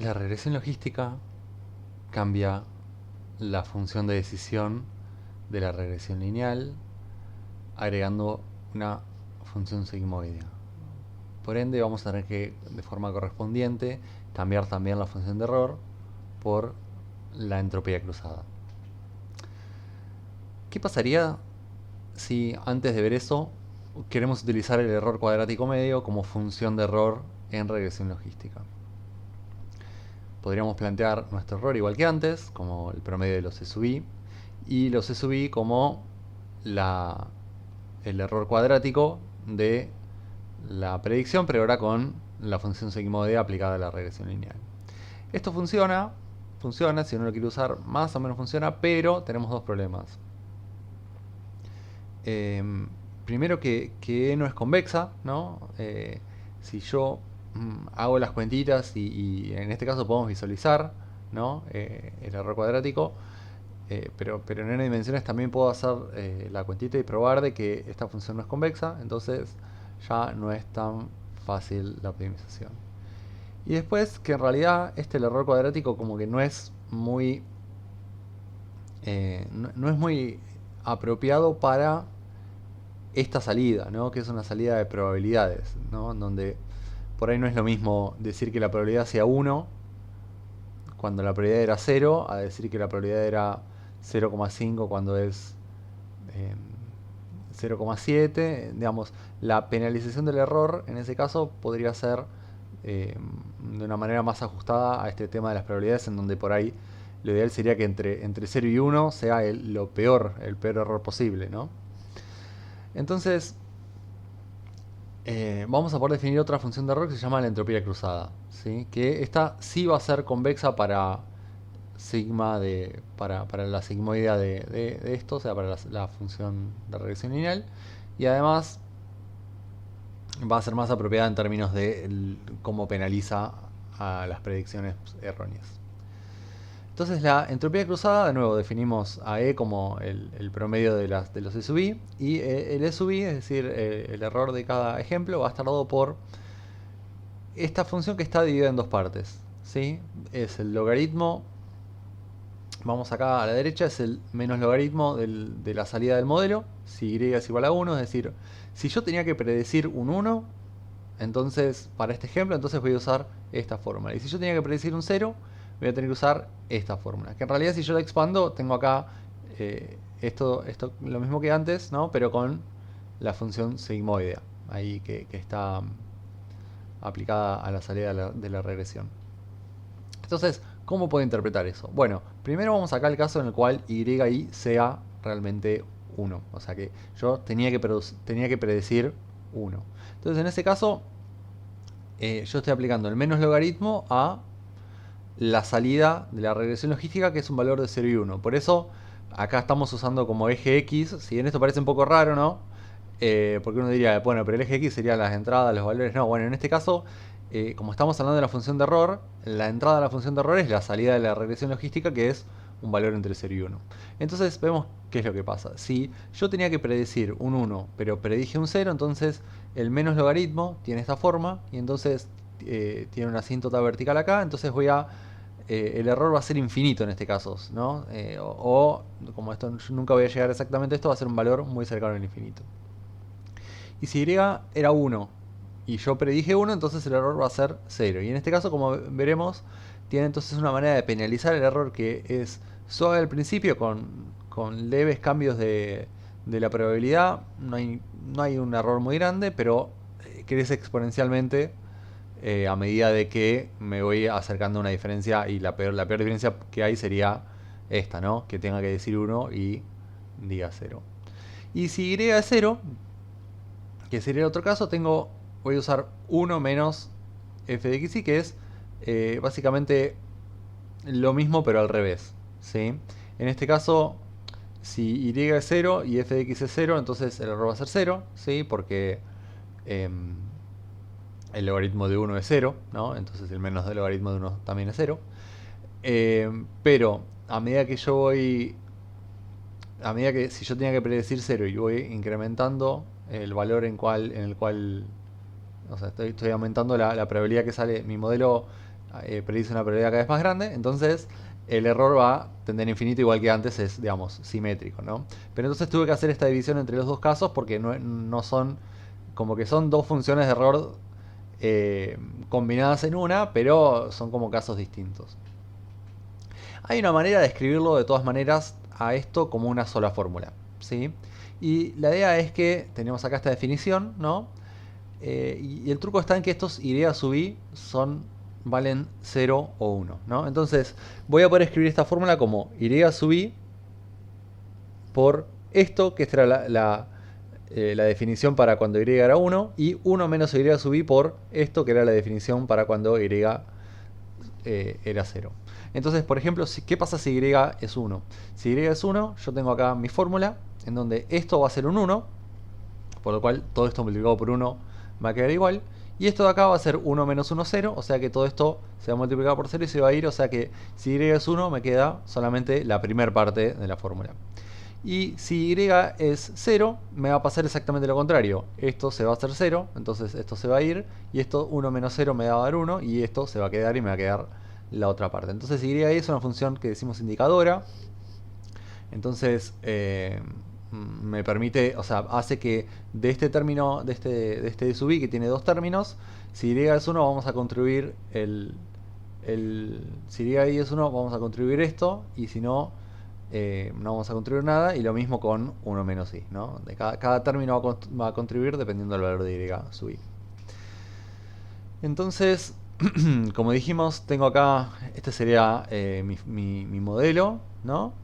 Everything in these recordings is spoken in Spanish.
La regresión logística cambia la función de decisión de la regresión lineal agregando una función sigmoidea. Por ende vamos a tener que, de forma correspondiente, cambiar también la función de error por la entropía cruzada. ¿Qué pasaría si antes de ver eso queremos utilizar el error cuadrático medio como función de error en regresión logística? Podríamos plantear nuestro error igual que antes, como el promedio de los C sub i, y los C sub i como el error cuadrático de la predicción, pero ahora con la función sigmoidea aplicada a la regresión lineal. Esto funciona, si uno lo quiere usar, más o menos funciona, pero tenemos dos problemas. Primero que no es convexa, ¿no? Si yo hago las cuentitas y en este caso podemos visualizar, ¿no? El error cuadrático, pero en n dimensiones también puedo hacer la cuentita y probar de que esta función no es convexa, entonces ya no es tan fácil la optimización. Y después que en realidad el error cuadrático como que no es muy apropiado para esta salida, ¿no? Que es una salida de probabilidades, ¿no? Donde por ahí no es lo mismo decir que la probabilidad sea 1 cuando la probabilidad era 0 a decir que la probabilidad era 0,5 cuando es 0,7. Digamos, la penalización del error en ese caso podría ser de una manera más ajustada a este tema de las probabilidades, en donde por ahí lo ideal sería que entre 0 y 1 sea el peor error posible, ¿no? Entonces, vamos a poder definir otra función de error que se llama la entropía cruzada, ¿sí? Que esta sí va a ser convexa para para la sigmoidea de esto, o sea, para la función de regresión lineal, y además va a ser más apropiada en términos de cómo penaliza a las predicciones erróneas. Entonces la entropía cruzada, de nuevo, definimos a E como el promedio de los E sub i, y el E sub i, es decir, el error de cada ejemplo, va a estar dado por esta función que está dividida en dos partes, ¿sí? Es el logaritmo, vamos acá a la derecha, es el menos logaritmo de la salida del modelo, si y es igual a 1, es decir, si yo tenía que predecir un 1, entonces, para este ejemplo, entonces voy a usar esta fórmula. Y si yo tenía que predecir un 0, voy a tener que usar esta fórmula. Que en realidad si yo la expando, tengo acá esto lo mismo que antes, ¿no? Pero con la función sigmoidea, ahí que está aplicada a la salida de la regresión. Entonces, ¿cómo puedo interpretar eso? Bueno, primero vamos acá al caso en el cual y sea realmente 1. O sea que yo tenía que predecir 1. Entonces, en ese caso, yo estoy aplicando el menos logaritmo a la salida de la regresión logística, que es un valor de 0 y 1. Por eso, acá estamos usando como eje X. Si bien esto parece un poco raro, ¿no? Porque uno diría, bueno, pero el eje X serían las entradas, los valores. No, bueno, en este caso, como estamos hablando de la función de error, la entrada de la función de error es la salida de la regresión logística, que es un valor entre 0 y 1. Entonces vemos qué es lo que pasa. Si yo tenía que predecir un 1, pero predije un 0, entonces el menos logaritmo tiene esta forma, y entonces tiene una asíntota vertical acá, entonces el error va a ser infinito en este caso, ¿no? Como esto yo nunca voy a llegar exactamente a esto, va a ser un valor muy cercano al infinito. Y si y era 1 y yo predije 1, entonces el error va a ser 0. Y en este caso, como veremos, tiene entonces una manera de penalizar el error que es suave al principio, con leves cambios de la probabilidad. No hay un error muy grande, pero crece exponencialmente a medida de que me voy acercando a una diferencia, y la peor diferencia que hay sería esta, ¿no? Que tenga que decir 1 y diga 0. Y si y es 0, que sería el otro caso, voy a usar 1 menos f de x, que es básicamente lo mismo pero al revés, ¿sí? En este caso, si y es 0 y f de x es 0, entonces el error va a ser 0, ¿sí? Porque el logaritmo de 1 es 0, ¿no? Entonces el menos del logaritmo de 1 también es 0. Pero a medida que si yo tenía que predecir 0 y voy incrementando el valor en el cual, o sea, estoy aumentando la probabilidad que sale, mi modelo predice una probabilidad cada vez más grande, entonces el error va a tender a infinito, igual que antes es, digamos, simétrico, ¿no? Pero entonces tuve que hacer esta división entre los dos casos porque no son, como que son dos funciones de error combinadas en una, pero son como casos distintos. Hay una manera de escribirlo de todas maneras a esto como una sola fórmula, ¿sí? Y la idea es que tenemos acá esta definición, ¿no? Y el truco está en que estos y sub i valen 0 o 1, ¿no? Entonces voy a poder escribir esta fórmula como y sub i por esto, que esta era la definición para cuando y era 1, y 1 menos y sub i por esto, que era la definición para cuando y era 0. Entonces, por ejemplo, ¿qué pasa si y es 1? Si y es 1, yo tengo acá mi fórmula, en donde esto va a ser un 1, por lo cual todo esto multiplicado por 1 va a quedar igual. Y esto de acá va a ser 1 menos 1, 0, o sea que todo esto se va a multiplicar por 0 y se va a ir, o sea que si y es 1 me queda solamente la primera parte de la fórmula. Y si y es 0, me va a pasar exactamente lo contrario. Esto se va a hacer 0, entonces esto se va a ir, y esto 1 menos 0 me va a dar 1, y esto se va a quedar y me va a quedar la otra parte. Entonces y es una función que decimos indicadora. Entonces me permite, o sea, hace que de este término, de este sub i que tiene dos términos, si y es 1 vamos a construir si y es 1 vamos a construir esto, y si no, no vamos a construir nada, y lo mismo con 1 menos i, ¿no? De cada término va a contribuir dependiendo del valor de y sub i. Entonces, como dijimos, tengo acá, este sería mi modelo, ¿no?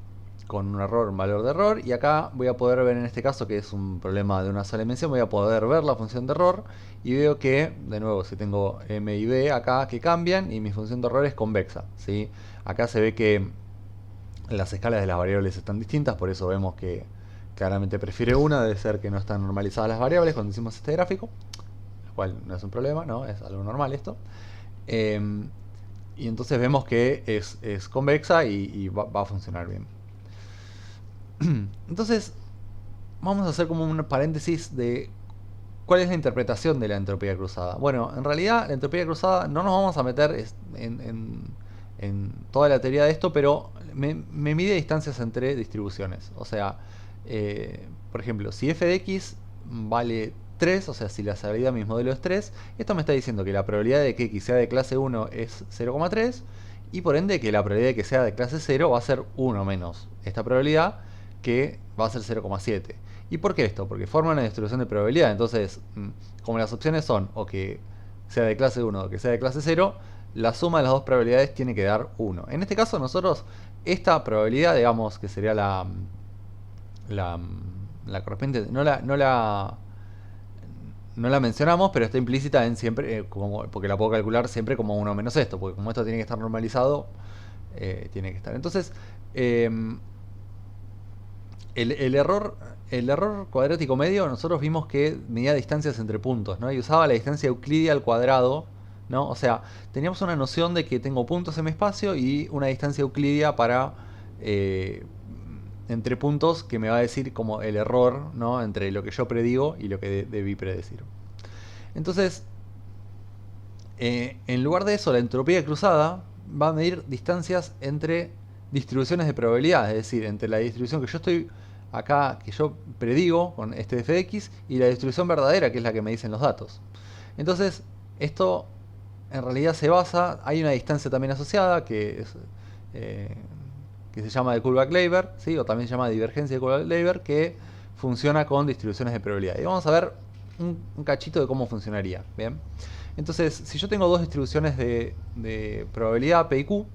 Con un error, un valor de error, y acá voy a poder ver en este caso, que es un problema de una sola dimensión, voy a poder ver la función de error, y veo que, de nuevo, si tengo m y b acá que cambian, y mi función de error es convexa, ¿sí? Acá se ve que las escalas de las variables están distintas, por eso vemos que claramente prefiere una, debe ser que no están normalizadas las variables cuando hicimos este gráfico, lo cual no es un problema, ¿no? Es algo normal esto. Y entonces vemos que es convexa y va a funcionar bien. Entonces, vamos a hacer como un paréntesis de cuál es la interpretación de la entropía cruzada. Bueno, en realidad la entropía cruzada no nos vamos a meter en toda la teoría de esto, pero me mide distancias entre distribuciones. O sea, por ejemplo, si f de x vale 3, o sea, si la salida de mi modelo es 3, esto me está diciendo que la probabilidad de que x sea de clase 1 es 0,3, y por ende que la probabilidad de que sea de clase 0 va a ser 1 menos esta probabilidad, que va a ser 0,7. ¿Y por qué esto? Porque forma una distribución de probabilidad. Entonces, como las opciones son o que sea de clase 1 o que sea de clase 0, la suma de las dos probabilidades tiene que dar 1. En este caso nosotros, esta probabilidad, digamos que sería la correspondiente, no la mencionamos, pero está implícita en siempre, porque la puedo calcular siempre como 1 menos esto, porque como esto tiene que estar normalizado, tiene que estar. Entonces, el error cuadrático medio, nosotros vimos que medía distancias entre puntos, ¿no? Y usaba la distancia euclidia al cuadrado, ¿no? O sea, teníamos una noción de que tengo puntos en mi espacio y una distancia euclidia para entre puntos que me va a decir como el error, ¿no? Entre lo que yo predigo y lo que debí predecir. Entonces, en lugar de eso, la entropía cruzada va a medir distancias entre distribuciones de probabilidad, es decir, entre la distribución que yo estoy acá, que yo predigo con este f de x, y la distribución verdadera, que es la que me dicen los datos. Entonces, esto en realidad se basa, hay una distancia también asociada, que se llama de Kullback-Leibler, ¿sí? O también se llama divergencia de Kullback-Leibler, que funciona con distribuciones de probabilidad. Y vamos a ver un cachito de cómo funcionaría. ¿Bien? Entonces, si yo tengo dos distribuciones de probabilidad P y Q,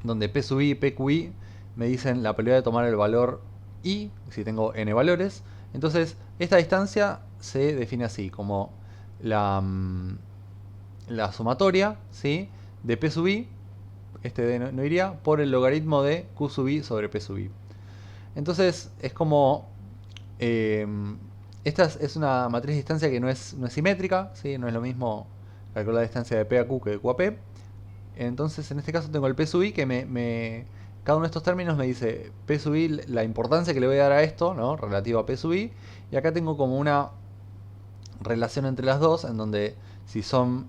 donde P sub i y PQI me dicen la probabilidad de tomar el valor I, si tengo n valores, entonces esta distancia se define así, como la sumatoria, ¿sí?, de P sub i, este D no iría, por el logaritmo de Q sub i sobre P sub i. Entonces es como... esta es una matriz de distancia que no es simétrica, ¿sí? No es lo mismo calcular la distancia de P a Q que de Q a P. Entonces en este caso tengo el P sub i que cada uno de estos términos me dice P sub i, la importancia que le voy a dar a esto, ¿no?, relativa a P sub i. Y acá tengo como una relación entre las dos, en donde Si son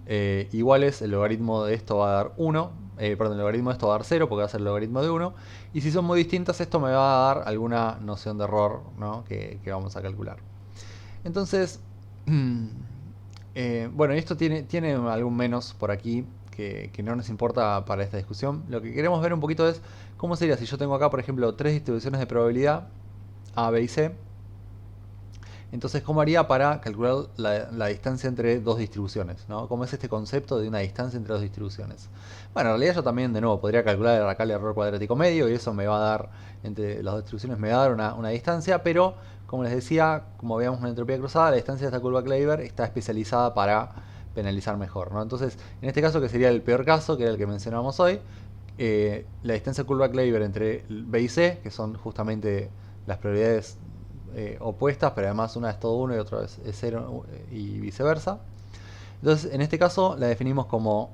iguales, el logaritmo de esto va a dar 1. Perdón, el logaritmo de esto va a dar 0 porque va a ser el logaritmo de 1. Y si son muy distintas, esto me va a dar alguna noción de error, ¿no? que vamos a calcular. Entonces, bueno, y esto tiene algún menos por aquí que no nos importa para esta discusión. Lo que queremos ver un poquito es cómo sería si yo tengo acá, por ejemplo, tres distribuciones de probabilidad, A, B y C. Entonces, ¿cómo haría para calcular la distancia entre dos distribuciones? ¿No? ¿Cómo es este concepto de una distancia entre dos distribuciones? Bueno, en realidad yo también, de nuevo, podría calcular acá el error cuadrático medio y eso me va a dar, entre las dos distribuciones, me va a dar una distancia, pero, como les decía, como veíamos en la entropía cruzada, la distancia de esta curva Kleiber está especializada para penalizar mejor, ¿no? Entonces, en este caso, que sería el peor caso, que era el que mencionamos hoy, la distancia de curva Kleiber entre B y C, que son justamente las probabilidades opuestas, pero además una es todo 1 y otra es 0 y viceversa. Entonces, en este caso la definimos como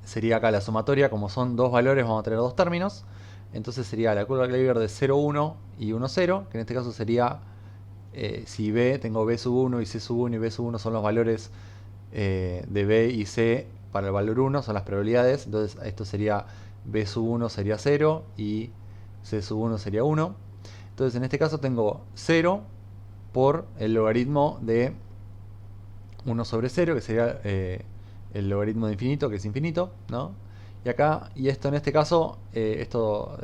sería acá la sumatoria, como son dos valores vamos a tener dos términos. Entonces sería la curva Kleiber de 0, 1 y 1, 0, que en este caso sería, si B, tengo B sub 1 y C sub 1 y B sub 1 son los valores de B y C para el valor 1, son las probabilidades. Entonces esto sería B sub 1 sería 0 y C sub 1 sería 1. Entonces en este caso tengo 0 por el logaritmo de 1 sobre 0, que sería el logaritmo de infinito, que es infinito, ¿no? Y acá, y esto en este caso, esto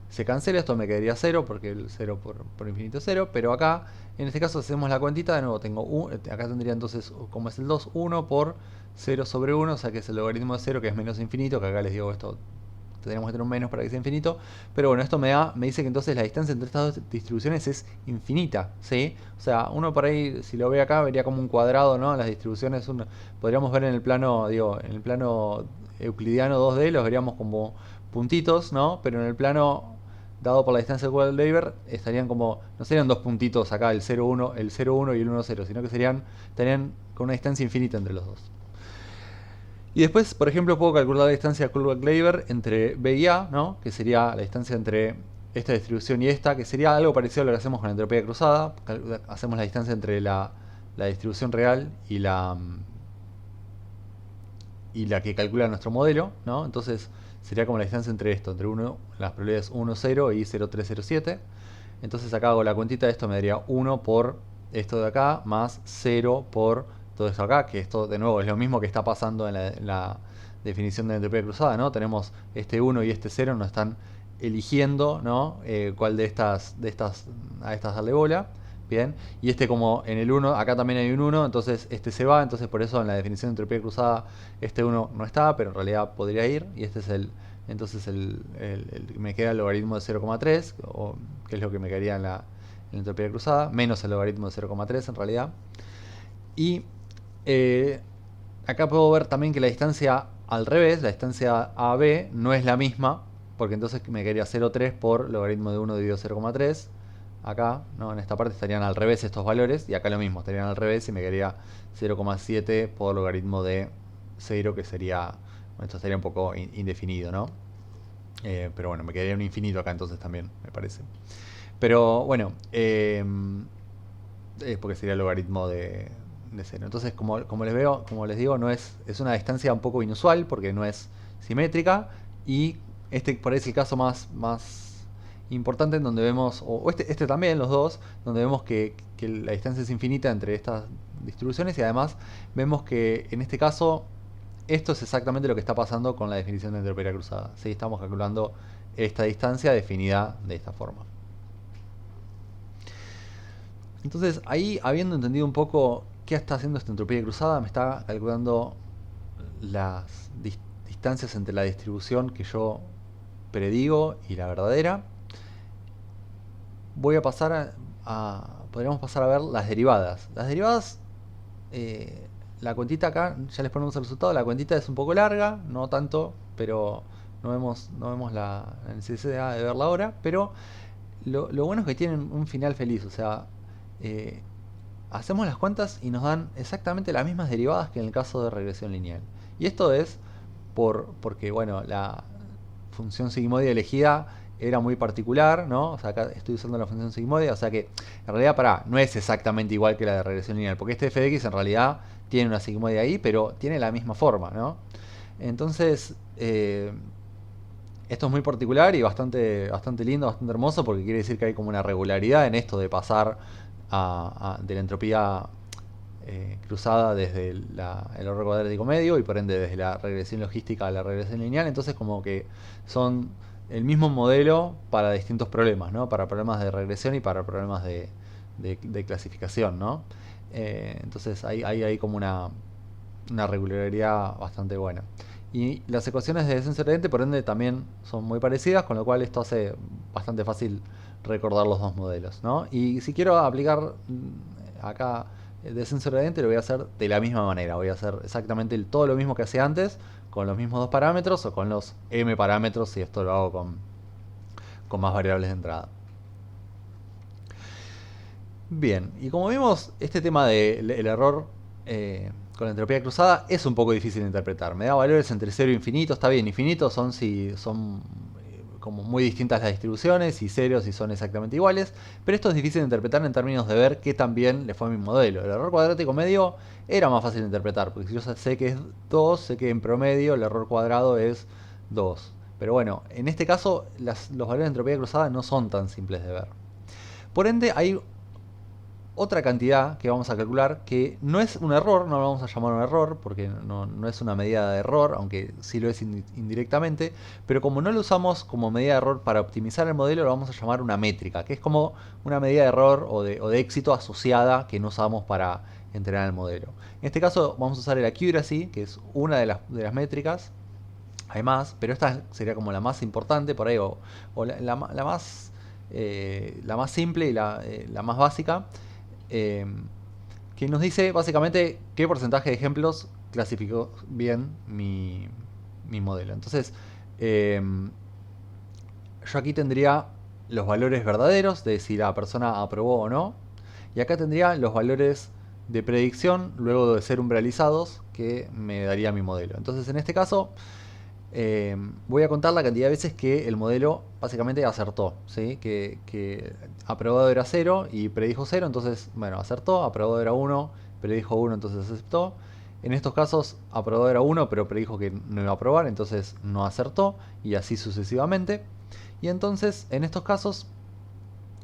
se cancela, esto me quedaría 0, porque el 0 por infinito es 0, pero acá, en este caso, hacemos la cuentita, de nuevo tengo acá tendría entonces, como es el 2, 1 por 0 sobre 1, o sea que es el logaritmo de 0, que es menos infinito, que acá les digo esto, tendríamos que tener un menos para que sea infinito, pero bueno, esto me dice que entonces la distancia entre estas dos distribuciones es infinita, ¿sí? O sea, uno por ahí, si lo ve acá, vería como un cuadrado, ¿no? Las distribuciones, podríamos ver en el plano, digo, en el plano euclidiano 2D, los veríamos como puntitos, ¿no? Pero en el plano dado por la distancia de Kleiber, estarían como, no serían dos puntitos acá, el 0, 1, el 0, 1 y el 1, 0, sino que estarían con una distancia infinita entre los dos. Y después, por ejemplo, puedo calcular la distancia de curva Kleiber entre B y A, ¿no? Que sería la distancia entre esta distribución y esta, que sería algo parecido a lo que hacemos con la entropía cruzada. Hacemos la distancia entre la distribución real y la que calcula nuestro modelo, ¿no? Entonces sería como la distancia entre esto, entre las probabilidades 1, 0 y 0, 3, 0, 7. Entonces acá hago la cuentita de esto, me daría 1 por esto de acá, más 0 por todo esto acá, que esto de nuevo es lo mismo que está pasando en la definición de la entropía cruzada, ¿no? Tenemos este 1 y este 0, nos están eligiendo, ¿no? Cuál de estas a estas darle bola. Bien, y este como en el 1, acá también hay un 1, entonces este se va, entonces por eso en la definición de entropía cruzada este 1 no está, pero en realidad podría ir, y este es entonces me queda el logaritmo de 0,3, que es lo que me quedaría en la entropía cruzada, menos el logaritmo de 0,3 en realidad. Y acá puedo ver también que la distancia al revés, la distancia AB, no es la misma, porque entonces me quedaría 0,3 por logaritmo de 1 dividido 0,3. Acá, ¿no? En esta parte estarían al revés estos valores, y acá lo mismo, estarían al revés y me quedaría 0,7 por logaritmo de 0, que sería, bueno, esto estaría un poco indefinido, ¿no? Pero bueno, me quedaría un infinito acá entonces también, me parece. Pero bueno, porque sería el logaritmo de 0. Entonces, como les digo, es una distancia un poco inusual porque no es simétrica, y este por ahí es el caso más importante, en donde vemos, o este también, los dos, donde vemos que la distancia es infinita entre estas distribuciones, y además vemos que en este caso esto es exactamente lo que está pasando con la definición de entropía cruzada. ¿Sí? Estamos calculando esta distancia definida de esta forma. Entonces, ahí, habiendo entendido un poco qué está haciendo esta entropía cruzada, me está calculando las distancias entre la distribución que yo predigo y la verdadera. Voy a pasar podríamos pasar a ver las derivadas. Las derivadas, la cuentita acá, ya les ponemos el resultado. La cuentita es un poco larga, no tanto, pero no vemos la necesidad de verla ahora. Pero lo bueno es que tienen un final feliz, o sea, hacemos las cuentas y nos dan exactamente las mismas derivadas que en el caso de regresión lineal. Y esto es porque, bueno, la función sigmoide elegida era muy particular, ¿no? O sea, acá estoy usando la función sigmoide, o sea que en realidad, no es exactamente igual que la de regresión lineal, porque este f de x en realidad tiene una sigmoide ahí, pero tiene la misma forma, ¿no? Entonces, esto es muy particular y bastante lindo, bastante hermoso, porque quiere decir que hay como una regularidad en esto de pasar de la entropía cruzada desde el error cuadrático medio y por ende desde la regresión logística a la regresión lineal. Entonces como que son el mismo modelo para distintos problemas, ¿no? Para problemas de regresión y para problemas de clasificación, ¿no? Entonces hay como una regularidad bastante buena. Y las ecuaciones de descenso gradiente por ende también son muy parecidas, con lo cual esto hace bastante fácil recordar los dos modelos, ¿no? Y si quiero aplicar acá el descenso gradiente, lo voy a hacer de la misma manera. Voy a hacer exactamente todo lo mismo que hacía antes, con los mismos dos parámetros o con los m parámetros, si esto lo hago con más variables de entrada. Bien, y como vimos, este tema del error con la entropía cruzada es un poco difícil de interpretar. Me da valores entre 0 e infinito. Está bien, infinitos son si son como muy distintas las distribuciones, y 0 si son exactamente iguales, pero esto es difícil de interpretar en términos de ver qué tan bien le fue a mi modelo. El error cuadrático medio era más fácil de interpretar, porque si yo sé que es 2, sé que en promedio el error cuadrado es 2. Pero bueno, en este caso los valores de entropía cruzada no son tan simples de ver. Por ende, hay otra cantidad que vamos a calcular que no es un error, no lo vamos a llamar un error porque no es una medida de error, aunque sí lo es indirectamente, pero como no lo usamos como medida de error para optimizar el modelo, lo vamos a llamar una métrica, que es como una medida de error o de éxito asociada que no usamos para entrenar el modelo. En este caso vamos a usar el accuracy, que es una de las métricas. Hay más, pero esta sería como la más importante por ahí, o la más simple y la más básica, eh, que nos dice básicamente qué porcentaje de ejemplos clasificó bien mi modelo. Entonces, yo aquí tendría los valores verdaderos de si la persona aprobó o no, y acá tendría los valores de predicción luego de ser umbralizados que me daría mi modelo. Entonces, en este caso, voy a contar la cantidad de veces que el modelo básicamente acertó, ¿sí? Que aprobado era 0 y predijo 0, entonces, bueno, acertó, aprobado era 1, predijo 1, entonces aceptó. En estos casos, aprobado era 1, pero predijo que no iba a aprobar, entonces no acertó, y así sucesivamente. Y entonces, en estos casos,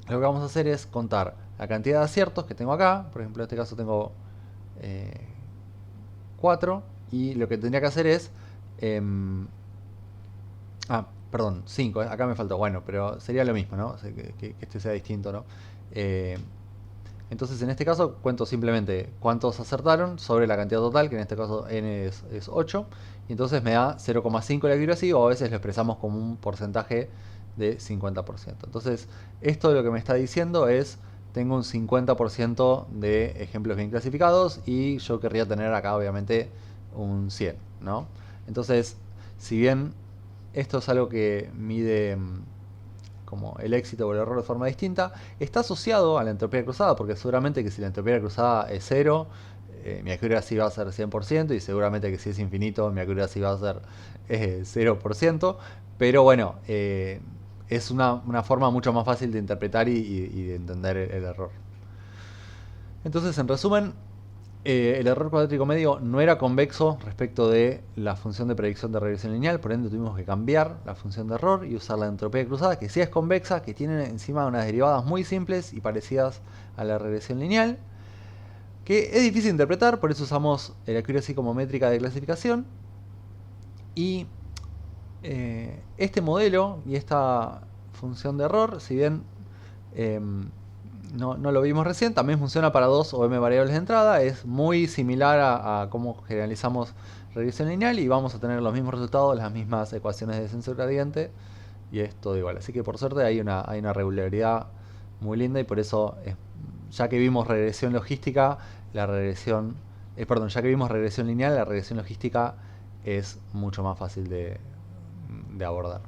lo que vamos a hacer es contar la cantidad de aciertos que tengo acá. Por ejemplo, en este caso tengo 4, y lo que tendría que hacer es... perdón, 5, acá me faltó. Bueno, pero sería lo mismo, ¿no? O sea, que este sea distinto, ¿no? Entonces, en este caso, cuento simplemente cuántos acertaron sobre la cantidad total, que en este caso n es 8. Y entonces me da 0,5 la accuracy, o a veces lo expresamos como un porcentaje de 50%. Entonces, esto lo que me está diciendo es, tengo un 50% de ejemplos bien clasificados, y yo querría tener acá, obviamente, un 100, ¿no? Entonces, si bien esto es algo que mide como el éxito o el error de forma distinta, está asociado a la entropía cruzada, porque seguramente que si la entropía cruzada es 0, mi accuracy va a ser 100%, y seguramente que si es infinito, mi accuracy va a ser 0%, pero bueno, es una forma mucho más fácil de interpretar y de entender el error. Entonces, en resumen, el error cuadrático medio no era convexo respecto de la función de predicción de regresión lineal, por ende tuvimos que cambiar la función de error y usar la entropía cruzada, que sí es convexa, que tiene encima unas derivadas muy simples y parecidas a la regresión lineal, que es difícil de interpretar, por eso usamos el accuracy como métrica de clasificación. Y este modelo y esta función de error, si bien no lo vimos recién, también funciona para 2 o m variables de entrada, es muy similar a cómo generalizamos regresión lineal, y vamos a tener los mismos resultados, las mismas ecuaciones de descenso gradiente, y es todo igual. Así que por suerte hay una regularidad muy linda, y por eso, ya que vimos regresión logística, la regresión, ya que vimos regresión lineal, la regresión logística es mucho más fácil de abordar.